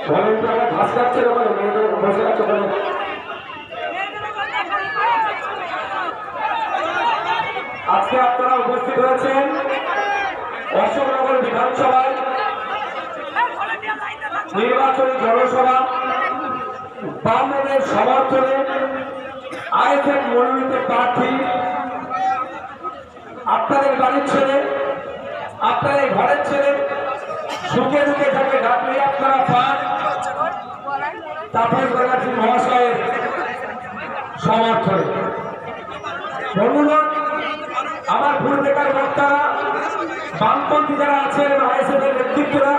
ভলেন্টিয়াররা ঘাস কাটছে ওখানে, মেয়েদের বসে আছে ওখানে। আজকে আপনারা উপস্থিত হয়েছেন অশোকনগর বিধানসভায় নির্বাচনী জনসভা বামেদের সমর্থনে আইএসএফ মনোনীত প্রার্থী আপনাদের বাড়ির ছেলে, আপনাদের ঘরের ছেলে, সুখে দুঃখে যাকে ডাকলে আপনারা পান, তাপস ব্যানার্জি মহাশয়ের সমর্থনে। বন্ধুগণ, আমার ভুল বেকার বক্তারা, বামপন্থী যারা আছেন, আইএসএফ এর নেতৃত্বরা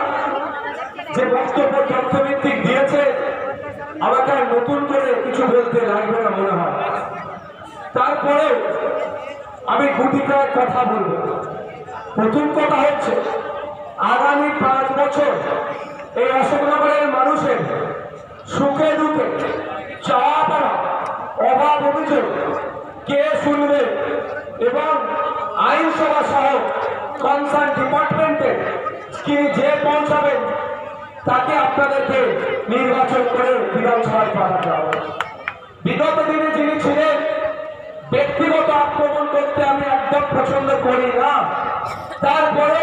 যে বক্তব্য তথ্যভিত্তিক দিয়েছে, আমাকে আর নতুন করে কিছু বলতে লাগবে না মনে হয়। তারপরেও আমি গুটিকায় কথা বলব। প্রথম কথা হচ্ছে, আগামী 5 বছর এই অশোকনগরের মানুষের সুখে দুঃখে চাওয়া পাওয়া অভাব অভিযোগ কে শুনবে এবং আইনসভা সহ কনসার্ন ডিপার্টমেন্টে যে পৌঁছাবেন তাকে আপনাদেরকে নির্বাচন করে বিধানসভায় পাঠাতে হবে। বিগত দিনে যিনি ছিলেন, ব্যক্তিগত আক্রমণ করতে আমি একদম পছন্দ করি না। তারপরে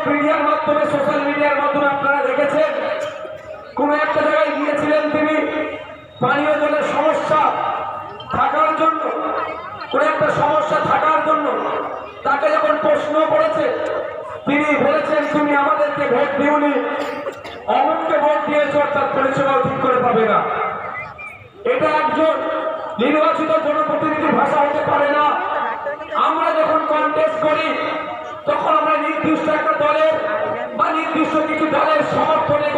মিডিয়ার মাধ্যমে, সোশ্যাল মিডিয়ার মাধ্যমে আপনারা দেখেছেন, কোন একটা জায়গায় গিয়েছিলেন তিনি পানীয় জলের সমস্যা থাকার জন্য, কোন একটা সমস্যা থাকার জন্য তাকে যখন প্রশ্ন করেছে, তিনি বলেছেন তুমি আমাদেরকে ভোট দিওনি, অমুককে ভোট দিয়েছ, অর্থাৎ পরিষেবাও ঠিক করে পাবে না। এটা একজন নির্বাচিত জনপ্রতিনিধির ভাষা হতে পারে না। আমরা যখন কন্টেস্ট করি তখন আমরা নির্দিষ্ট একটা দলের বা নির্দিষ্ট কিছু দলের সমর্থনে